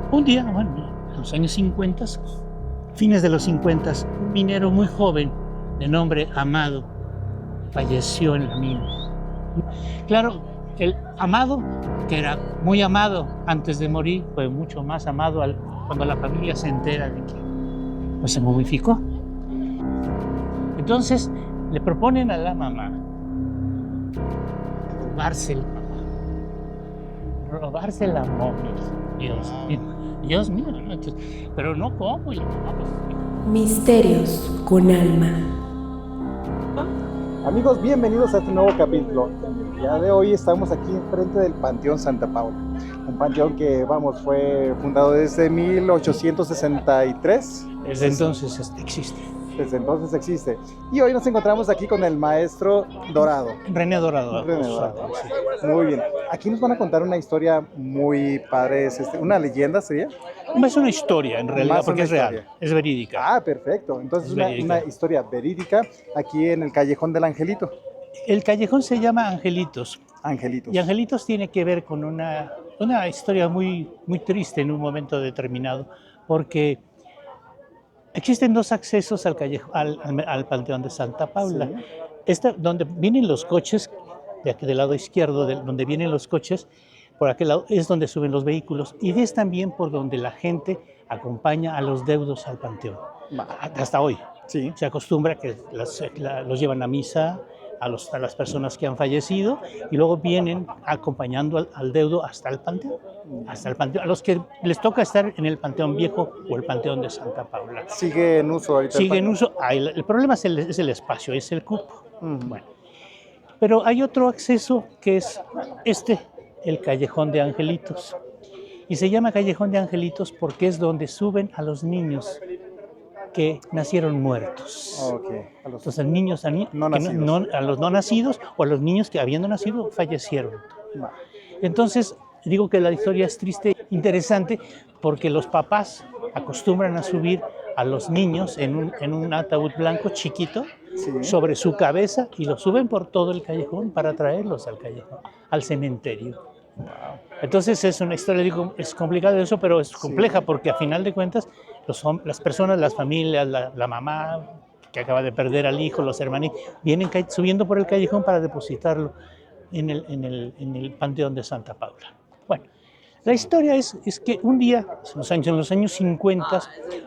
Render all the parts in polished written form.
Un día, bueno, en los años 50, fines de los 50, un minero muy joven de nombre Amado falleció en la mina. Claro, el Amado, que era muy amado antes de morir, fue mucho más amado cuando la familia se entera de que pues, se momificó. Entonces le proponen a la mamá robarse la momia. Dios mío, ¿no? Entonces, pero no cómo. Y la mamá, pues, Misterios con alma. Amigos, bienvenidos a este nuevo capítulo. El día de hoy estamos aquí enfrente del Panteón Santa Paula. Un panteón que, fue fundado desde 1863. Desde entonces existe. Desde entonces existe. Y hoy nos encontramos aquí con el maestro Dorado. René Dorado. René Dorado. Sí. Muy bien. Aquí nos van a contar una historia muy padre. ¿Es una leyenda, sería? Es una historia, en realidad, porque es historia. real, es verídica. Ah, perfecto. Entonces es una historia verídica aquí en el Callejón del Angelito. El callejón se llama Angelitos. Angelitos. Y Angelitos tiene que ver con una historia muy, muy triste en un momento determinado, porque existen dos accesos al Panteón de Santa Paula. Sí. Donde vienen los coches, de aquí del lado izquierdo, donde vienen los coches, por aquel lado es donde suben los vehículos, y es también por donde la gente acompaña a los deudos al panteón. Hasta hoy. Sí. Se acostumbra que los llevan a misa a las personas que han fallecido, y luego vienen acompañando al deudo hasta el panteón. A los que les toca estar en el Panteón Viejo o el Panteón de Santa Paula. ¿Sigue en uso ahorita? Sigue en uso. El problema es el espacio, es el cupo. Bueno. Pero hay otro acceso que es el Callejón de Angelitos. Y se llama Callejón de Angelitos porque es donde suben a los niños que nacieron muertos. Okay. Entonces, niños a los no nacidos, o a los niños que, habiendo nacido, fallecieron. Entonces, digo que la historia es triste, interesante, porque los papás acostumbran a subir a los niños en un ataúd blanco chiquito, sí, sobre su cabeza, y los suben por todo el callejón para traerlos al callejón, al cementerio. Wow. Entonces es una historia, digo, es complicada eso, pero es compleja, sí, porque a final de cuentas las personas, las familias, la mamá que acaba de perder al hijo, los hermanos, vienen subiendo por el callejón para depositarlo en el Panteón de Santa Paula. Bueno, la historia es que un día, en los años 50,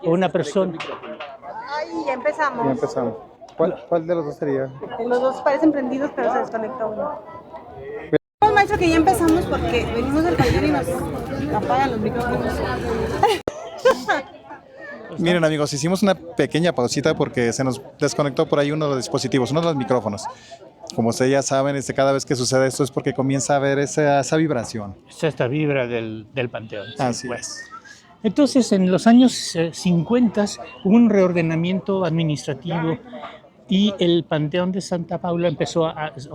una persona... Ay, ya empezamos. Ya empezamos. ¿Cuál de los dos sería? Los dos parecen prendidos, pero se desconecta uno. Maestro, que ya empezamos porque venimos del taller y nos apagan los micrófonos. Miren, amigos, hicimos una pequeña pausita porque se nos desconectó por ahí uno de los dispositivos, uno de los micrófonos. Como ustedes ya saben, cada vez que sucede esto es porque comienza a haber esa vibración. Es esta vibra del panteón. Así es. Entonces, en los años 50 hubo un reordenamiento administrativo y el Panteón de Santa Paula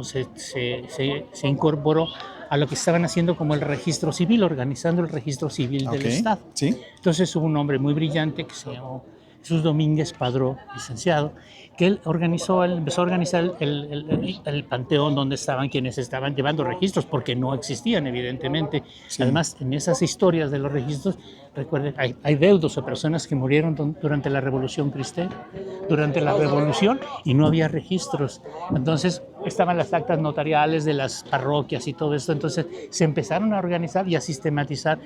se incorporó a lo que estaban haciendo como el registro civil, organizando el registro civil del Estado. ¿Sí? Entonces hubo un hombre muy brillante que se llamó Jesús Domínguez Padró, licenciado, que él empezó a organizar el panteón donde estaban quienes estaban llevando registros, porque no existían, evidentemente. Sí. Además, en esas historias de los registros, recuerden, hay deudos o personas que murieron durante la Revolución Cristera, durante la Revolución, y no había registros. Entonces, estaban las actas notariales de las parroquias y todo esto. Entonces, se empezaron a organizar y a sistematizar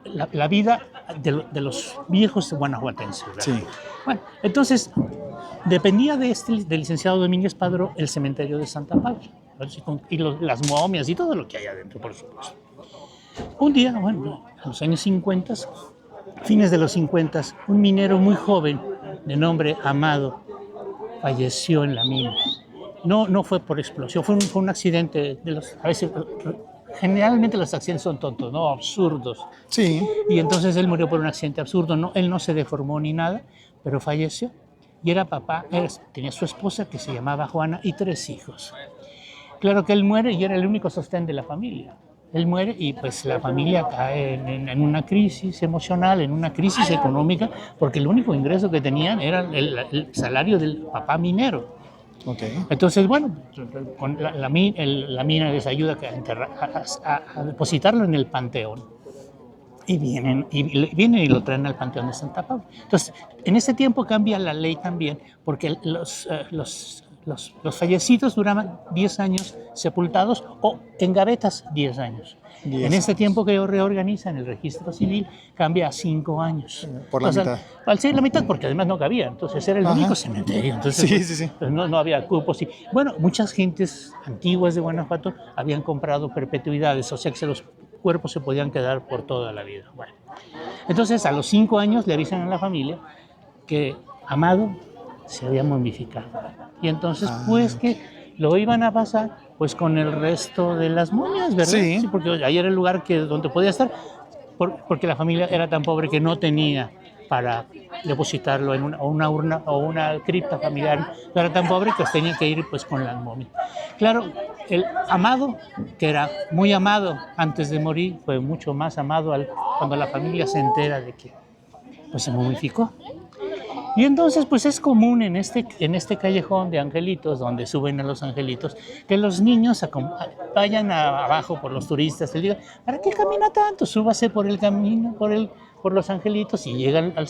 la vida de los viejos guanajuatenses. ¿Verdad? Sí. Bueno, entonces, dependía del licenciado Domínguez Padró el cementerio de Santa Paula, y las momias y todo lo que hay adentro, por supuesto. Un día, en los años 50, fines de los 50, un minero muy joven de nombre Amado falleció en la mina. No fue por explosión, fue un accidente a veces. Generalmente los accidentes son tontos, ¿no? Absurdos. Sí. Y entonces él murió por un accidente absurdo. Él no se deformó ni nada, pero falleció. Y era papá, tenía su esposa que se llamaba Juana y 3 hijos. Claro que él muere y era el único sostén de la familia. Él muere y pues la familia cae en una crisis emocional, en una crisis económica, porque el único ingreso que tenían era el salario del papá minero. Okay. Entonces, con la mina les ayuda a depositarlo en el panteón. y vienen y lo traen al Panteón de Santa Paula. Entonces, en ese tiempo cambia la ley también, porque los fallecidos duraban 10 años sepultados o en gavetas 10 años. En ese tiempo que ellos reorganizan el registro civil, cambia a 5 años. Por la mitad. Al ser la mitad, porque además no cabía, entonces era el único cementerio. Entonces, Sí. pues no había cupos. Y, bueno, muchas gentes antiguas de Guanajuato habían comprado perpetuidades, o sea que los cuerpos se podían quedar por toda la vida. Bueno, entonces a los 5 años le avisan a la familia que Amado se había momificado. Y entonces, pues que lo iban a pasar pues con el resto de las momias, ¿verdad? Sí. Porque ahí era el lugar donde podía estar, porque la familia era tan pobre que no tenía para depositarlo en una urna o una cripta familiar. No era tan pobre que tenía que ir pues con las momias. Claro, el Amado, que era muy amado antes de morir, fue mucho más amado cuando la familia se entera de que pues se momificó. Y entonces, pues es común en este callejón de angelitos, donde suben a los angelitos, que los niños vayan abajo por los turistas y digan, ¿para qué camina tanto? Súbase por el camino, por los angelitos y llega al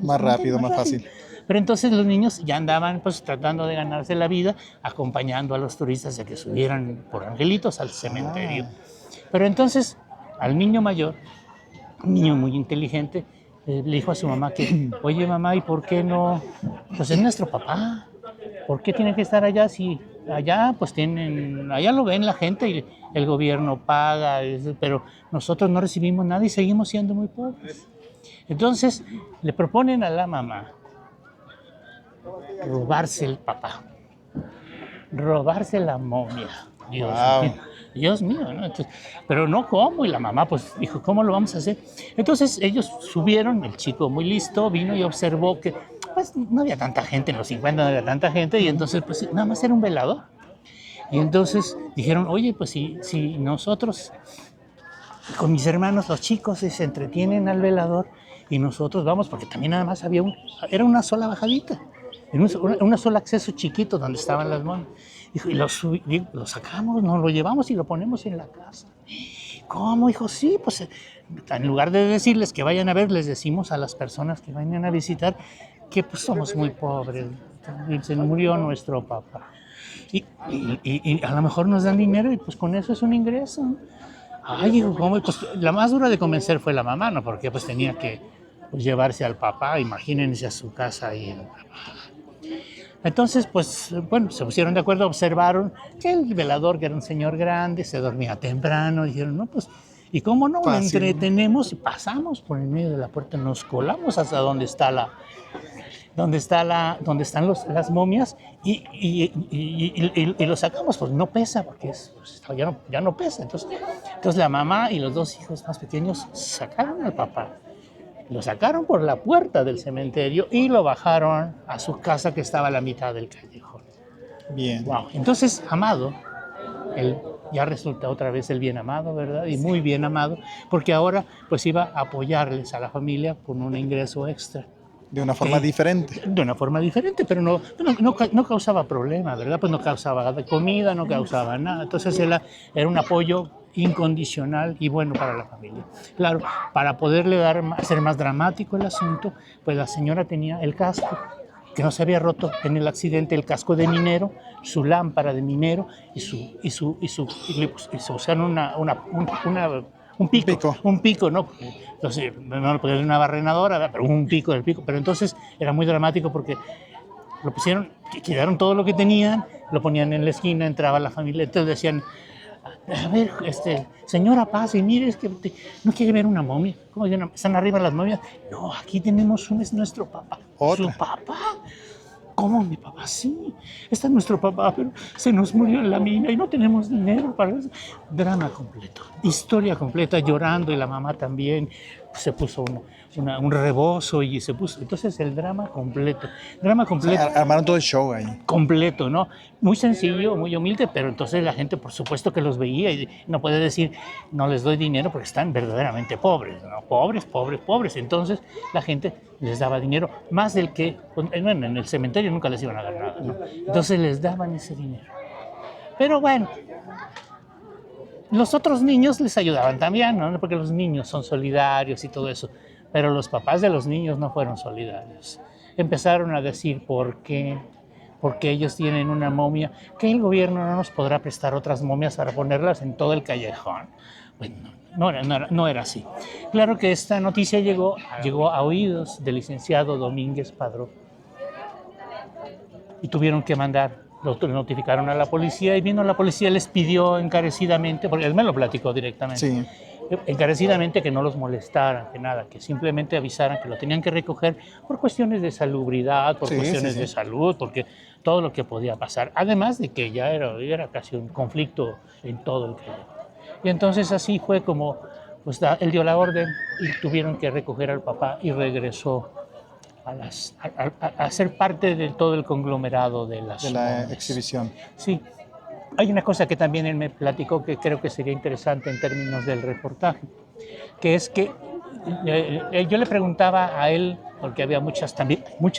Más rápido, más fácil. Pero entonces los niños ya andaban pues tratando de ganarse la vida, acompañando a los turistas a que subieran por angelitos al cementerio. Pero entonces, al niño mayor, un niño muy inteligente, le dijo a su mamá que, oye mamá, ¿y por qué no? Pues es nuestro papá. ¿Por qué tiene que estar allá si allá pues allá lo ven la gente y el gobierno paga, pero nosotros no recibimos nada y seguimos siendo muy pobres? Entonces le proponen a la mamá robarse el papá, robarse la momia. Dios mío, ¿no? Entonces, pero no cómo, y la mamá pues dijo, ¿cómo lo vamos a hacer? Entonces ellos subieron, el chico muy listo vino y observó que pues no había tanta gente, en los 50 no había tanta gente, y entonces pues nada más era un velador. Y entonces dijeron, oye, pues si nosotros, con mis hermanos, los chicos, se entretienen al velador y nosotros vamos, porque también nada más era una sola bajadita, un solo acceso chiquito donde estaban las momias. Y lo sacamos, nos lo llevamos y lo ponemos en la casa. ¿Cómo, hijo? Sí, pues en lugar de decirles que vayan a ver, les decimos a las personas que vayan a visitar que pues somos muy pobres, se murió nuestro papá. Y a lo mejor nos dan dinero y pues con eso es un ingreso. Ay, hijo, ¿cómo? Pues la más dura de convencer fue la mamá, ¿no? Porque pues tenía que llevarse al papá, imagínense a su casa y entonces, pues, bueno, se pusieron de acuerdo, observaron que el velador, que era un señor grande, se dormía temprano, dijeron, no, pues, ¿y cómo no? Lo entretenemos y pasamos por el medio de la puerta, nos colamos hasta donde están las momias y lo sacamos, pues no pesa, porque ya no pesa. Entonces la mamá y los 2 hijos más pequeños sacaron al papá. Lo sacaron por la puerta del cementerio y lo bajaron a su casa que estaba a la mitad del callejón. Bien. Wow. Entonces, Amado, él ya resulta otra vez el bien amado, ¿verdad? Y muy bien amado, porque ahora pues iba a apoyarles a la familia con un ingreso extra. De una forma diferente. De una forma diferente, pero no causaba problema, ¿verdad? Pues no causaba comida, no causaba nada. Entonces era un apoyo incondicional y bueno para la familia. Claro, para poderle hacer más dramático el asunto, pues la señora tenía el casco, que no se había roto en el accidente, el casco de minero, su lámpara de minero y le usaron un pico, ¿no? Entonces, no le podía dar una barrenadora, pero un pico del pico. Pero entonces era muy dramático porque lo pusieron, quitaron todo lo que tenían, lo ponían en la esquina, entraba la familia, entonces decían, a ver, señora, pase, mire, es que no quiere ver una momia. ¿Cómo están arriba las momias? No, aquí tenemos es nuestro papá. ¿Otra? ¿Su papá? ¿Cómo, mi papá? Sí, este es nuestro papá, pero se nos murió en la mina y no tenemos dinero para eso. Drama completo, historia completa, llorando, y la mamá también se puso un rebozo y se puso. Entonces el drama completo. O sea, armaron todo el show ahí. Completo, ¿no? Muy sencillo, muy humilde, pero entonces la gente por supuesto que los veía y no puede decir no les doy dinero porque están verdaderamente pobres, ¿no? Pobres. Entonces la gente les daba dinero, más del que, bueno, en el cementerio nunca les iban a dar nada, ¿no? Entonces les daban ese dinero. Pero bueno, Los otros niños les ayudaban también, ¿no? Porque los niños son solidarios y todo eso, pero los papás de los niños no fueron solidarios. Empezaron a decir porque ellos tienen una momia, que el gobierno no nos podrá prestar otras momias para ponerlas en todo el callejón. Bueno, no era así. Claro que esta noticia llegó a oídos del licenciado Domínguez Padrón y tuvieron que mandar, lo notificaron a la policía y vino la policía, les pidió encarecidamente, porque él me lo platicó directamente, Sí. encarecidamente que no los molestaran, que nada, que simplemente avisaran que lo tenían que recoger por cuestiones de salubridad, por Sí, cuestiones sí, sí. de salud, porque todo lo que podía pasar, además de que ya era casi un conflicto en todo el país. Y entonces así fue como pues, él dio la orden y tuvieron que recoger al papá y regresó a ser parte de todo el conglomerado de las De la momias. exhibición. Sí. Hay una cosa que también él me platicó que creo que sería interesante en términos del reportaje, que es que yo le preguntaba a él, porque había muchas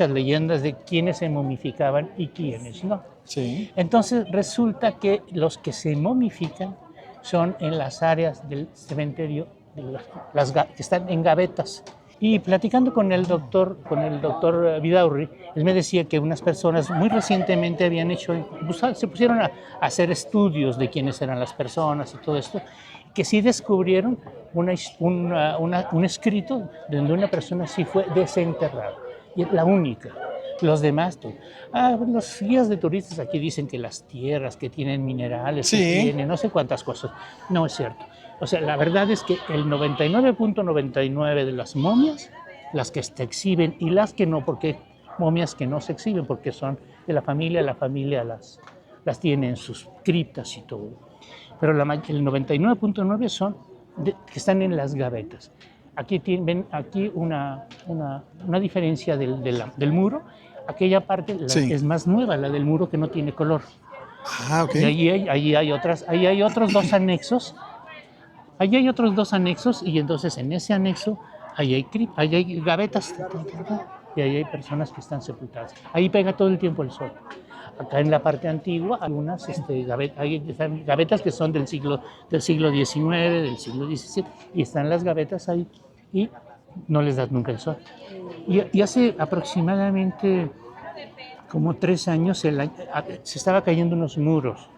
leyendas de quiénes se momificaban y quiénes no. Sí. Entonces resulta que los que se momifican son en las áreas del cementerio que están en gavetas. Y platicando con el doctor Vidaurri, él me decía que unas personas muy recientemente se pusieron a hacer estudios de quiénes eran las personas y todo esto, que sí descubrieron un escrito donde una persona sí fue desenterrada. Y es la única. Los demás, los guías de turistas aquí dicen que las tierras que tienen minerales, Sí. que tienen no sé cuántas cosas. No es cierto. O sea, la verdad es que el 99.99 de las momias, las que se exhiben y las que no, porque momias que no se exhiben porque son de la familia las tiene en sus criptas y todo. Pero el 99.9 son que están en las gavetas. Aquí ven una diferencia del muro. Aquella parte Sí. es más nueva, la del muro que no tiene color. Ah, ok. Y ahí hay otros dos anexos. Allí hay otros dos anexos y entonces en ese anexo ahí hay gavetas y ahí hay personas que están sepultadas. Ahí pega todo el tiempo el sol. Acá en la parte antigua hay unas gavetas que son del siglo XIX, del siglo XVII y están las gavetas ahí y no les da nunca el sol. Y hace aproximadamente como 3 años se estaba cayendo unos muros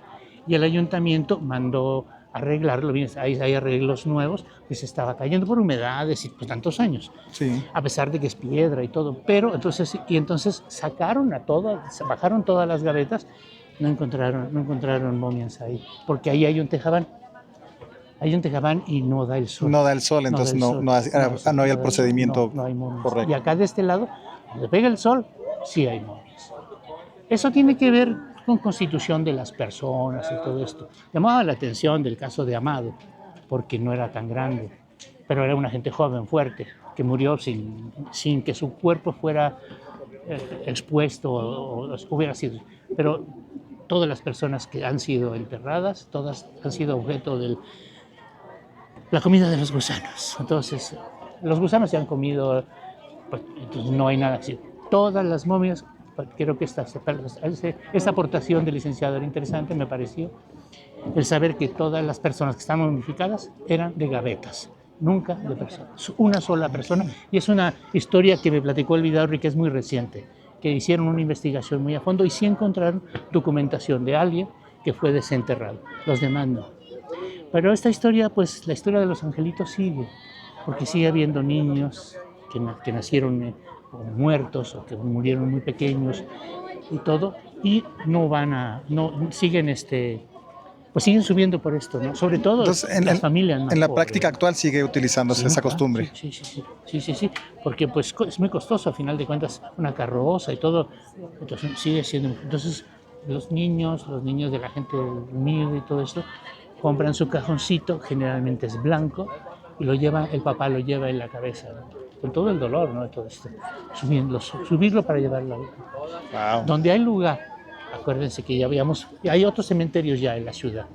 y el ayuntamiento mandó arreglarlo, hay arreglos nuevos, que se estaba cayendo por humedades y por tantos años, Sí. a pesar de que es piedra y todo, pero entonces bajaron todas las gavetas, no encontraron momias ahí, porque ahí hay un tejabán y no da el sol. No da el sol, entonces no hay el procedimiento no hay momias. correcto. Y acá de este lado, donde pega el sol, sí hay momias. Eso tiene que ver con constitución de las personas y todo esto. Llamaba la atención del caso de Amado, porque no era tan grande, pero era una gente joven, fuerte, que murió sin que su cuerpo fuera expuesto o hubiera sido. Pero todas las personas que han sido enterradas, todas han sido objeto de la comida de los gusanos. Entonces, los gusanos se han comido, pues, entonces no hay nada así. Todas las momias. Creo que esta aportación del licenciado era interesante, me pareció, el saber que todas las personas que están momificadas eran de gavetas, nunca de personas, una sola persona. Y es una historia que me platicó el Vidaurri, que es muy reciente, que hicieron una investigación muy a fondo y sí encontraron documentación de alguien que fue desenterrado, los demás no. Pero esta historia, pues la historia de los angelitos sigue, porque sigue habiendo niños que nacieron muertos o que murieron muy pequeños y todo, y siguen subiendo por esto, ¿no? Sobre todo Entonces, las familias más en la pobres. práctica actual sigue utilizándose Sí, esa claro, costumbre. Sí, porque pues es muy costoso a final de cuentas una carroza y todo, entonces sigue siendo. Entonces los niños de la gente humilde y todo esto compran su cajoncito, generalmente es blanco, y el papá lo lleva en la cabeza, ¿no? Con todo el dolor, ¿no? De todo esto, subirlo para llevarlo. Wow. Donde hay lugar, acuérdense que ya hay otros cementerios ya en la ciudad.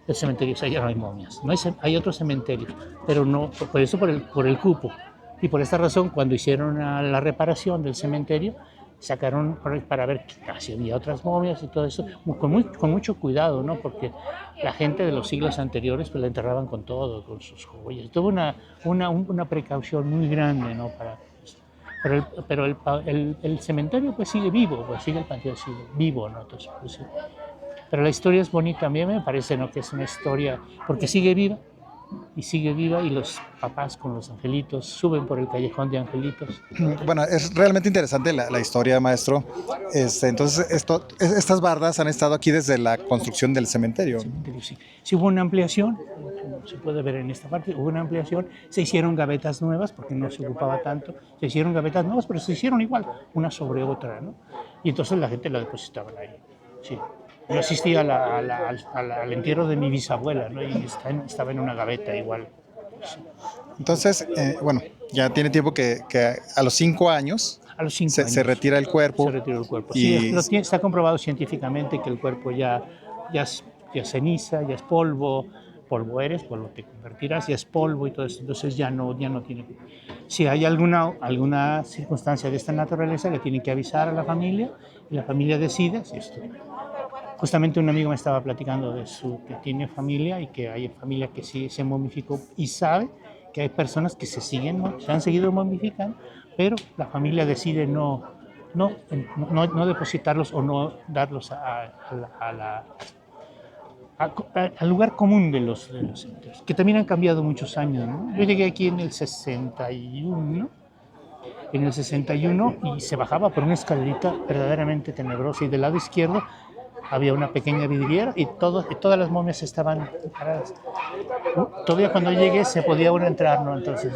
El cementerio, o sea, ya no hay momias, hay otros cementerios, pero no, por el cupo. Y por esta razón, cuando hicieron la reparación del cementerio, sacaron para ver si había otras momias y todo eso, con mucho cuidado, ¿no? Porque la gente de los siglos anteriores pues la enterraban con todo, con sus joyas. Tuvo una precaución muy grande, ¿no? Pero el cementerio pues sigue vivo, pues sigue el panteón sigue vivo, ¿no? Entonces, pues, sí. Pero la historia es bonita, a mí me parece, ¿no? Que es una historia, porque sigue viva y los papás con los angelitos suben por el callejón de angelitos. Bueno, es realmente interesante la historia, maestro. Entonces, estas bardas han estado aquí desde la construcción del cementerio. Sí. Sí hubo una ampliación, como se puede ver en esta parte, hubo una ampliación, se hicieron gavetas nuevas porque no se ocupaba tanto, se hicieron gavetas nuevas, pero se hicieron igual, una sobre otra, ¿no? Y entonces la gente la depositaba ahí, sí. Yo asistí al entierro de mi bisabuela, ¿no? Y estaba en una gaveta igual. Sí. Entonces, bueno, ya tiene tiempo que a los 5 años, a los 5 años se retira el cuerpo. Se retira el cuerpo. Y... Sí, está comprobado científicamente que el cuerpo ya es ceniza, ya es polvo te convertirás, ya es polvo y todo eso, entonces ya no tiene. Si hay alguna circunstancia de esta naturaleza, le tienen que avisar a la familia y la familia decide si esto. Justamente un amigo me estaba platicando que tiene familia y que hay familia que sí se momificó y sabe que hay personas que se han seguido momificando, pero la familia decide no depositarlos o no darlos al lugar común de los cementerios, que también han cambiado muchos años, ¿no? Yo llegué aquí en el 61, y se bajaba por una escalerita verdaderamente tenebrosa y del lado izquierdo había una pequeña vidriera y todas las momias estaban paradas. Todavía cuando llegué se podía uno entrar, ¿no? Entonces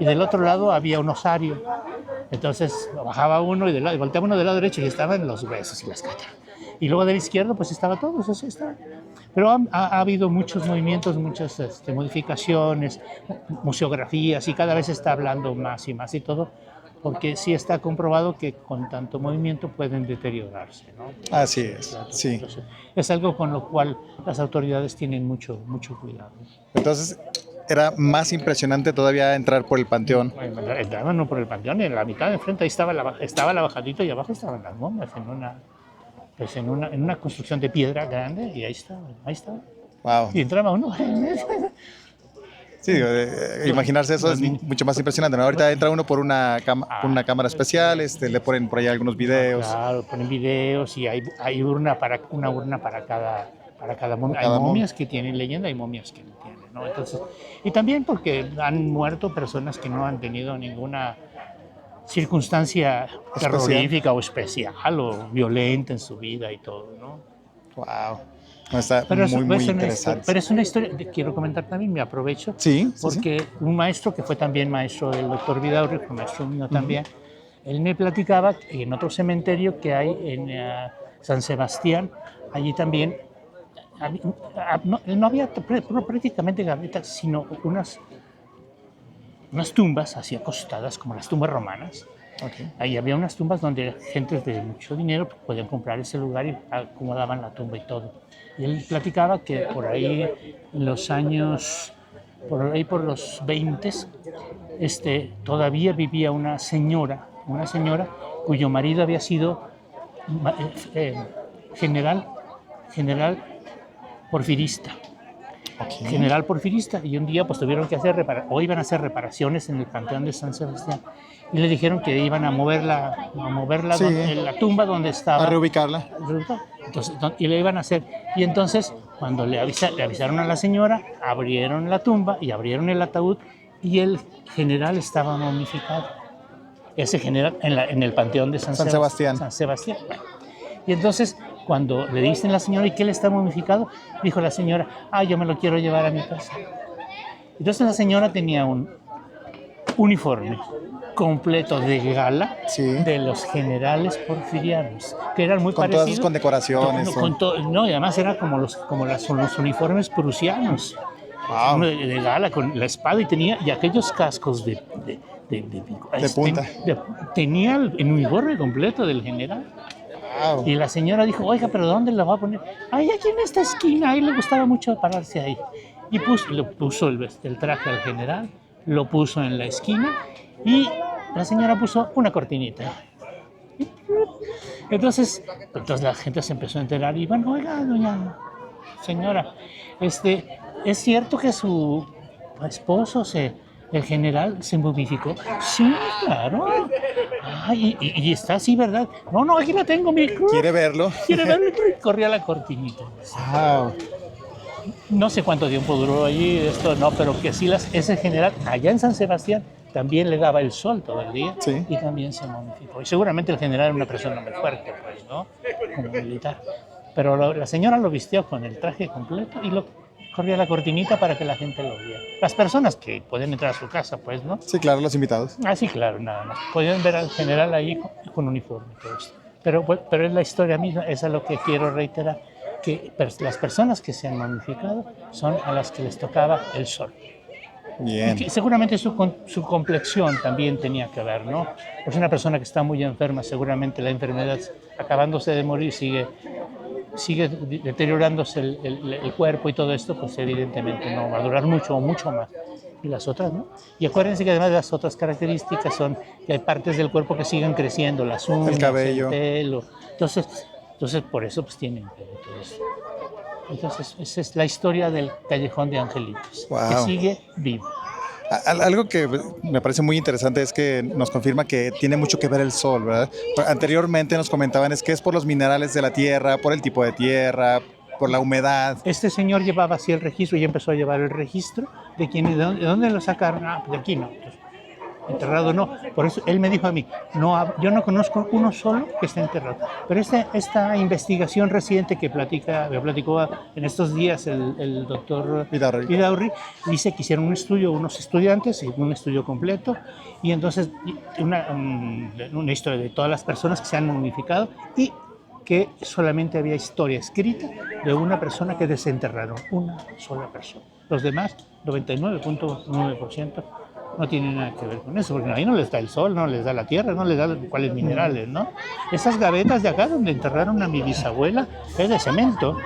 y del otro lado había un osario. Entonces bajaba uno y volteaba uno del lado derecho y estaban los huesos y las cátaras. Y luego del izquierdo pues estaba todo, eso sí estaba. Pero ha habido muchos movimientos, muchas modificaciones, museografías y cada vez se está hablando más y más y todo. Porque sí está comprobado que con tanto movimiento pueden deteriorarse, ¿no? Así es, claro. Sí. Entonces, es algo con lo cual las autoridades tienen mucho cuidado. Entonces, era más impresionante todavía entrar por el panteón. Entraban no por el panteón, en la mitad de enfrente ahí estaba la bajadita y abajo estaban las momias en una construcción de piedra grande y ahí estaba. Wow. Y entraba uno. Sí, imaginarse eso es mucho más impresionante, ¿no? Ahorita entra uno por una cámara especial, le ponen por ahí algunos videos. Claro, ponen videos y hay una urna para cada momia. Hay momias que tienen leyenda, hay momias que no tienen, ¿no? Entonces, y también porque han muerto personas que no han tenido ninguna circunstancia terrorífica o especial o violenta en su vida y todo, ¿no? Wow. Está muy interesante. Pero es una historia, quiero comentar también, me aprovecho, sí, porque sí. Un maestro que fue también maestro del doctor Vidaurri, fue maestro mío también, él me platicaba que en otro cementerio que hay en San Sebastián, allí también, no había prácticamente gavetas, sino unas tumbas así acostadas, como las tumbas romanas. Okay. Ahí había unas tumbas donde gente de mucho dinero podían comprar ese lugar y acomodaban la tumba y todo. Y él platicaba que por ahí en los años, por los 20, todavía vivía una señora cuyo marido había sido general porfirista. Okay. General porfirista, y un día pues tuvieron que iban a hacer reparaciones en el panteón de San Sebastián y le dijeron que iban a moverla sí. En la tumba donde estaba, a reubicarla. Entonces, y le iban a hacer, y entonces cuando le avisaron a la señora, abrieron la tumba y abrieron el ataúd y el general estaba momificado, ese general en el panteón de San Sebastián. Y entonces cuando le dicen a la señora, ¿y qué le está momificado? Dijo la señora, yo me lo quiero llevar a mi casa. Entonces la señora tenía un uniforme completo de gala de los generales porfirianos, que eran muy parecidos. Con todas sus condecoraciones. Y además era como los uniformes prusianos. Wow. De gala, con la espada, y aquellos cascos de punta. Tenía el uniforme completo del general. Wow. Y la señora dijo, oiga, ¿pero dónde la va a poner? Aquí en esta esquina, a él le gustaba mucho pararse ahí. Y le puso el traje al general, lo puso en la esquina y la señora puso una cortinita. Entonces la gente se empezó a enterar y bueno, oiga, doña señora, ¿es cierto que su esposo el general se momificó? Sí, claro. Ay, y está así, ¿verdad? No, aquí la tengo, mi. ¿Quiere verlo? ¿Quiere verlo? Corría la cortinita. Wow. No sé cuánto tiempo duró allí esto, no, pero que sí ese general allá en San Sebastián también le daba el sol todo el día Sí. y también se momificó. Y seguramente el general era una persona muy fuerte, pues, ¿no? Como militar. Pero la señora lo vistió con el traje completo y corría la cortinita para que la gente lo viera. Las personas que pueden entrar a su casa, pues, ¿no? Sí, claro, los invitados. Ah, sí, claro, nada más. Podían ver al general ahí con uniforme y todo esto. Pero es la historia misma, eso es lo que quiero reiterar, que las personas que se han momificado son a las que les tocaba el sol. Bien. Y que seguramente su complexión también tenía que ver, ¿no? Pues una persona que está muy enferma, seguramente la enfermedad, acabándose de morir, sigue deteriorándose el cuerpo y todo esto, pues evidentemente no va a durar mucho o mucho más. Y las otras, ¿no? Y acuérdense que además las otras características son que hay partes del cuerpo que siguen creciendo, las uñas, El cabello. el pelo. Entonces por eso pues tienen pelo y todo eso. Entonces esa es la historia del Callejón de Angelitos, Wow. que sigue vivo. Algo que me parece muy interesante es que nos confirma que tiene mucho que ver el sol, ¿verdad? Anteriormente nos comentaban es que es por los minerales de la tierra, por el tipo de tierra, por la humedad. Este señor llevaba así el registro y empezó a llevar el registro de quién, de dónde lo sacaron. Ah, pues de aquí no. Entonces, enterrado no. Por eso él me dijo a mí, no, yo no conozco uno solo que esté enterrado. Pero esta investigación reciente que me platicó en estos días el doctor Vidaurri, dice que hicieron un estudio, unos estudiantes, un estudio completo, y entonces una historia de todas las personas que se han momificado y que solamente había historia escrita de una persona que desenterraron, una sola persona. Los demás, 99.9%, no tienen nada que ver con eso, porque ahí no les da el sol, no les da la tierra, no les da cuáles minerales, ¿no? Esas gavetas de acá donde enterraron a mi bisabuela es de cemento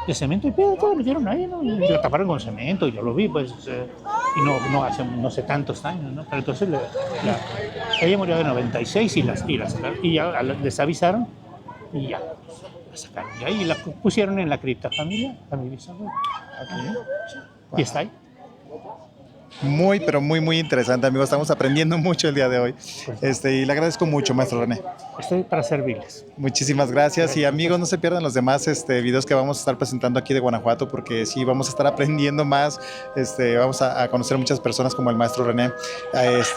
y todo lo metieron ahí, ¿no? Y lo taparon con cemento, y yo lo vi, pues, y no hace no sé tantos años, ¿no? Pero entonces ella murió de 96 y ya les avisaron y ya la sacaron de ahí y la pusieron en la cripta familiar a mi bisabuela. Y está ahí. Muy, pero muy, muy interesante, amigos. Estamos aprendiendo mucho el día de hoy. Y le agradezco mucho, maestro René. Estoy para servirles. Muchísimas gracias. Y amigos, no se pierdan los demás videos que vamos a estar presentando aquí de Guanajuato, porque sí, vamos a estar aprendiendo más. Vamos a conocer muchas personas como el maestro René.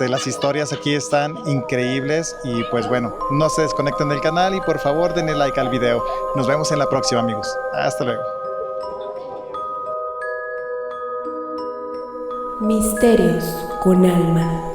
Las historias aquí están increíbles. Y pues bueno, no se desconecten del canal y por favor denle like al video. Nos vemos en la próxima, amigos. Hasta luego. Misterios con alma.